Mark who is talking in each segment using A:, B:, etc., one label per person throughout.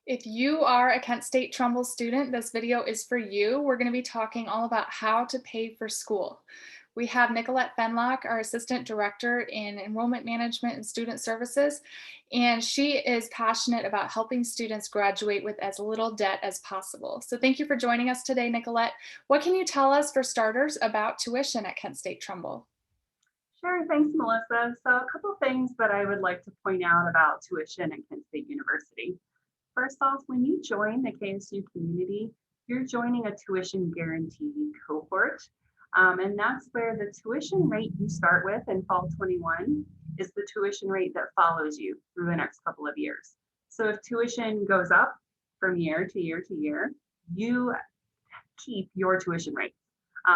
A: If you are a Kent State Trumbull student, this video is for you. We're going to be talking all about how to pay for school. We have Nicolette Fenlock, our Assistant Director in Enrollment Management and Student Services, and she is passionate about helping students graduate with as little debt as possible. So thank you for joining us today, Nicolette. What can you tell us for starters about tuition at Kent State Trumbull?
B: Sure, thanks, Melissa. So a couple things that I would like to point out about tuition at Kent State University. First off, when you join the KSU community, you're joining a tuition guaranteed cohort. And that's where the tuition rate you start with in fall 21 is the tuition rate that follows you through the next couple of years. So if tuition goes up from year to year to year, you keep your tuition rate.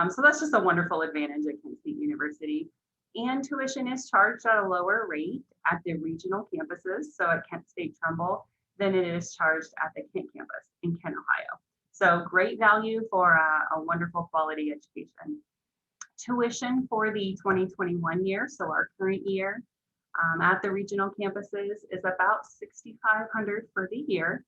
B: So that's just a wonderful advantage at Kent State University. And tuition is charged at a lower rate at the regional campuses, so at Kent State Trumbull, than it is charged at the Kent campus in Kent, Ohio. So great value for a wonderful quality education. Tuition for the 2021 year, so our current year, at the regional campuses is about $6,500 for the year.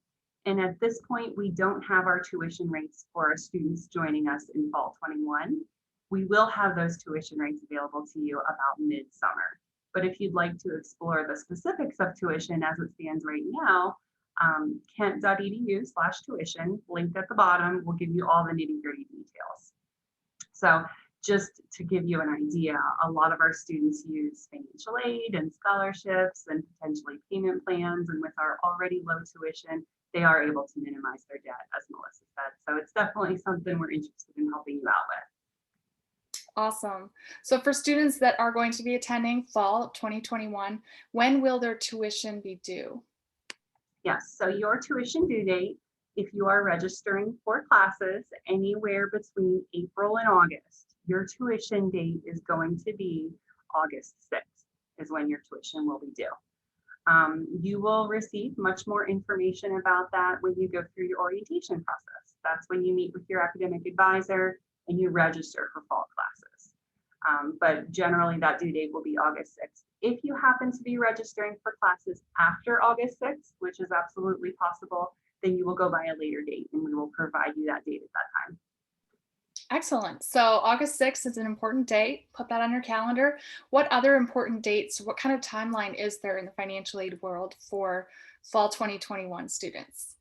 B: And at this point, we don't have our tuition rates for our students joining us in fall 21. We will have those tuition rates available to you about midsummer. But if you'd like to explore the specifics of tuition as it stands right now, kent.edu/tuition, linked at the bottom, will give you all the nitty-gritty details. So just to give you an idea, a lot of our students use financial aid and scholarships and potentially payment plans. And with our already low tuition, they are able to minimize their debt, as Melissa said. So it's definitely something we're interested in helping you out with.
A: Awesome. So for students that are going to be attending fall 2021, when will their tuition be due?
B: Yes, so your tuition due date, if you are registering for classes anywhere between April and August, your tuition date is going to be August 6th is when your tuition will be due. You will receive much more information about that when you go through your orientation process. That's when you meet with your academic advisor and you register for fall classes. But generally that due date will be August 6th. If you happen to be registering for classes after August 6th, which is absolutely possible, then you will go by a later date and we will provide you that date at that time.
A: Excellent. So August 6th is an important date. Put that on your calendar. What other important dates, what kind of timeline is there in the financial aid world for fall 2021 students?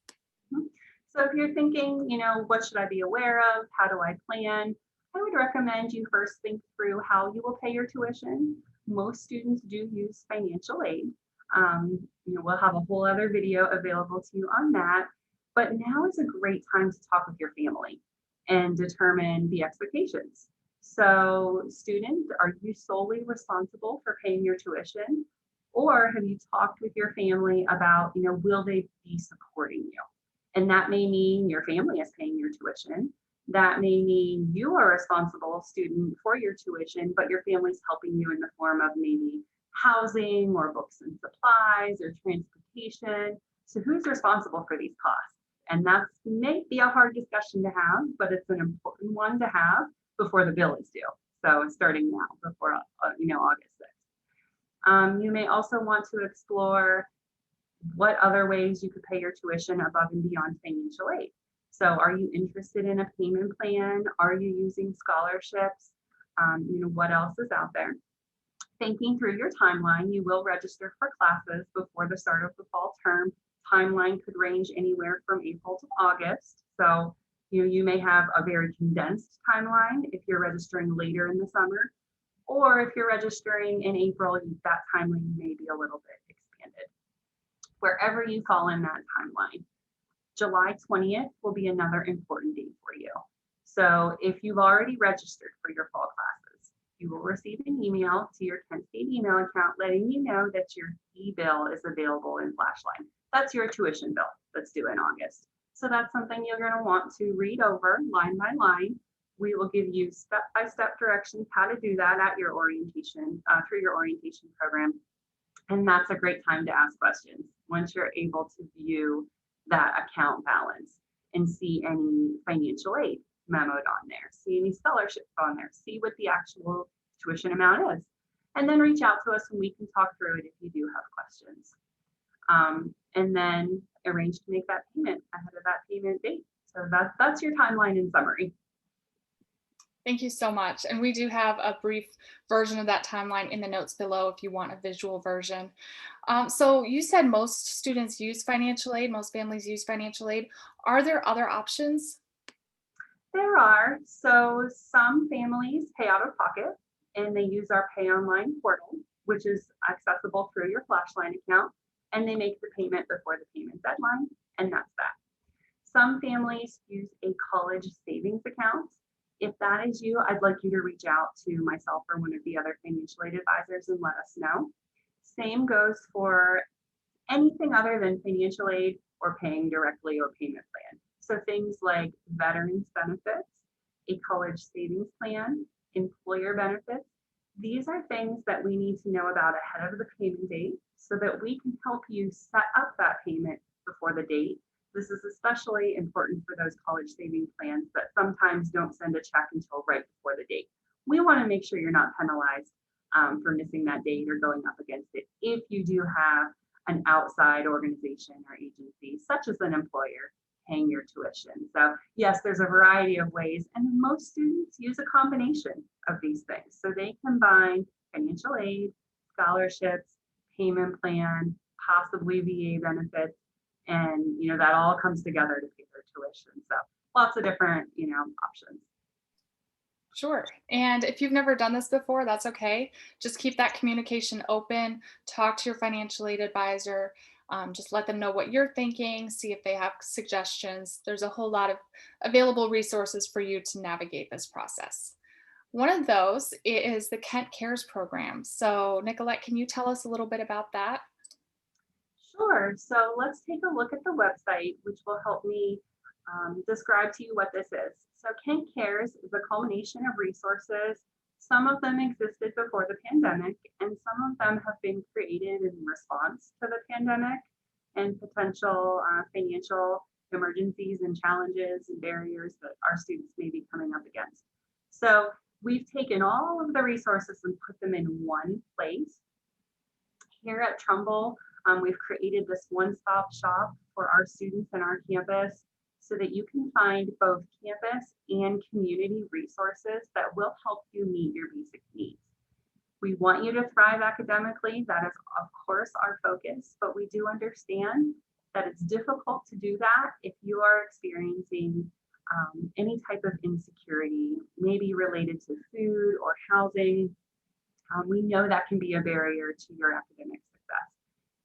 B: So if you're thinking, what should I be aware of? How do I plan? I would recommend you first think through how you will pay your tuition. Most students do use financial aid. We'll have a whole other video available to you on that. But now is a great time to talk with your family and determine the expectations. So student, are you solely responsible for paying your tuition? Or have you talked with your family about, will they be supporting you? And that may mean your family is paying your tuition. That may mean you are a responsible student for your tuition, but your family's helping you in the form of maybe housing or books and supplies or transportation. So who's responsible for these costs? And that may be a hard discussion to have, but it's an important one to have before the bill is due. So starting now, before August 6th. You may also want to explore what other ways you could pay your tuition above and beyond financial aid. So are you interested in a payment plan? Are you using scholarships? What else is out there? Thinking through your timeline, you will register for classes before the start of the fall term. Timeline could range anywhere from April to August. So you may have a very condensed timeline if you're registering later in the summer, or if you're registering in April, that timeline may be a little bit expanded. Wherever you fall in that timeline. July 20th will be another important date for you. So if you've already registered for your fall classes, you will receive an email to your Kent State email account letting you know that your e-bill is available in Flashline. That's your tuition bill that's due in August. So that's something you're going to want to read over line by line. We will give you step-by-step directions how to do that at your orientation, through your orientation program. And that's a great time to ask questions once you're able to view that account balance and see any financial aid memoed on there, see any scholarships on there, see what the actual tuition amount is, and then reach out to us and we can talk through it if you do have questions. and then arrange to make that payment ahead of that payment date. So that's your timeline in summary.
A: Thank you so much. And we do have a brief version of that timeline in the notes below if you want a visual version. So you said most students use financial aid, most families use financial aid. Are there other options?
B: There are. So some families pay out of pocket and they use our pay online portal, which is accessible through your Flashline account, and they make the payment before the payment deadline, and that's that. Some families use a college savings account. If that is you, I'd like you to reach out to myself or one of the other financial aid advisors and let us know. Same goes for anything other than financial aid or paying directly or payment plan. So things like veterans benefits, a college savings plan, employer benefits. These are things that we need to know about ahead of the payment date so that we can help you set up that payment before the date. This is especially important for those college savings plans that sometimes don't send a check until right before the date. We want to make sure you're not penalized for missing that date or going up against it if you do have an outside organization or agency, such as an employer, paying your tuition. So yes, there's a variety of ways, and most students use a combination of these things. So they combine financial aid, scholarships, payment plan, possibly VA benefits, and that all comes together to pay their tuition. So lots of different options.
A: Sure. And if you've never done this before, that's okay. Just keep that communication open, talk to your financial aid advisor, just let them know what you're thinking, see if they have suggestions. There's a whole lot of available resources for you to navigate this process. One of those is the Kent Cares program. So, Nicolette, can you tell us a little bit about that?
B: Sure. So let's take a look at the website, which will help me describe to you what this is. So Kent Cares is a culmination of resources. Some of them existed before the pandemic, and some of them have been created in response to the pandemic and potential financial emergencies and challenges and barriers that our students may be coming up against. So we've taken all of the resources and put them in one place. Here at Trumbull, we've created this one-stop shop for our students and our campus so that you can find both campus and community resources that will help you meet your basic needs. We want you to thrive academically. That is, of course, our focus, but we do understand that it's difficult to do that if you are experiencing any type of insecurity, maybe related to food or housing. We know that can be a barrier to your academic success.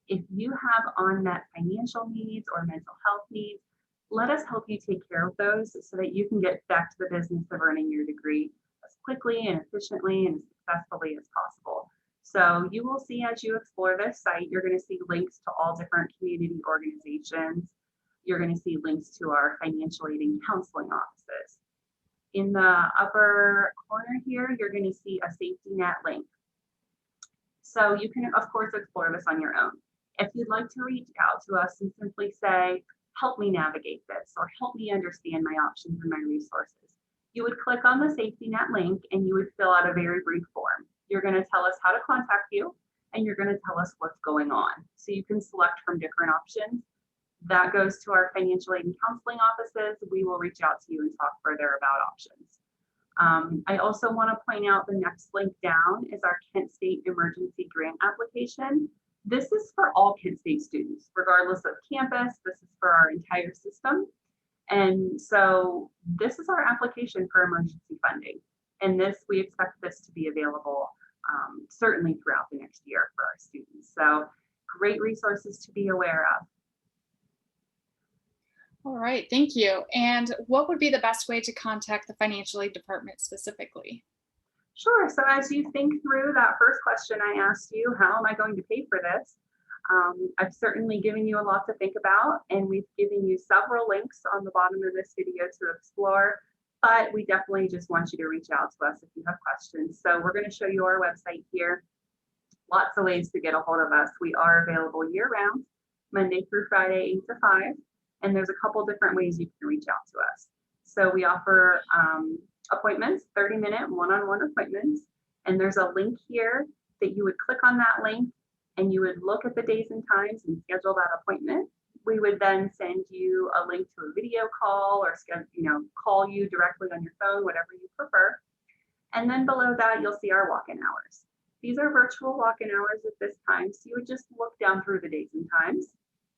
B: If you have unmet financial needs or mental health needs, let us help you take care of those so that you can get back to the business of earning your degree as quickly and efficiently and as successfully as possible. So you will see as you explore this site, you're going to see links to all different community organizations. You're going to see links to our financial aid and counseling offices. In the upper corner here, you're going to see a safety net link. So you can, of course, explore this on your own. If you'd like to reach out to us and simply say, help me navigate this, or help me understand my options and my resources, you would click on the safety net link and you would fill out a very brief form. You're going to tell us how to contact you, and you're going to tell us what's going on. So you can select from different options. That goes to our financial aid and counseling offices. We will reach out to you and talk further about options. I also want to point out the next link down is our Kent State Emergency Grant application. This is for all Kent State students, regardless of campus. This is for our entire system. And so this is our application for emergency funding. And we expect this to be available certainly throughout the next year for our students. So great resources to be aware of.
A: All right, thank you. And what would be the best way to contact the financial aid department specifically?
B: Sure. So as you think through that first question I asked you, how am I going to pay for this? I've certainly given you a lot to think about, and we've given you several links on the bottom of this video to explore, but we definitely just want you to reach out to us if you have questions. So we're going to show you our website here. Lots of ways to get a hold of us. We are available year-round, Monday through Friday, 8 to 5, and there's a couple different ways you can reach out to us. So we offer appointments, 30-minute one-on-one appointments, and there's a link here that you would click on that link and you would look at the days and times and schedule that appointment. We would then send you a link to a video call or call you directly on your phone, whatever you prefer. And then below that, you'll see our walk-in hours. These are virtual walk-in hours at this time. So you would just look down through the days and times,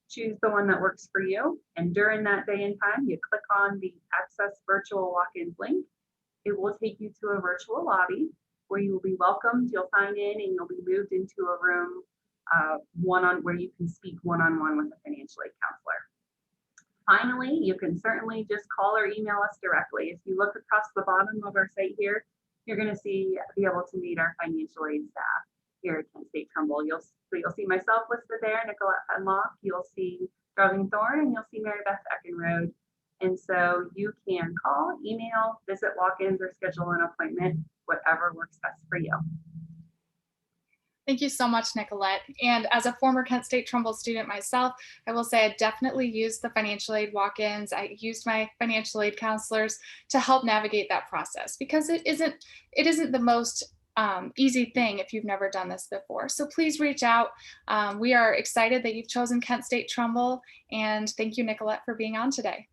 B: choose the one that works for you. And during that day and time, you click on the Access Virtual Walk-ins link. It will take you to a virtual lobby where you will be welcomed. You'll sign in and you'll be moved into a room where you can speak one-on-one with a financial aid counselor. Finally, you can certainly just call or email us directly. If you look across the bottom of our site here, you're going to be able to meet our financial aid staff here at Kent State Trumbull. You'll see myself listed there, Nicolette Fenlock. You'll see Darlene Thorne, and you'll see Mary Beth Eckenrode. And so you can call, email, visit walk-ins, or schedule an appointment, whatever works best for you.
A: Thank you so much, Nicolette. And as a former Kent State Trumbull student myself, I will say I definitely used the financial aid walk-ins. I used my financial aid counselors to help navigate that process because it isn't the most easy thing if you've never done this before. So please reach out. We are excited that you've chosen Kent State Trumbull, and thank you, Nicolette, for being on today.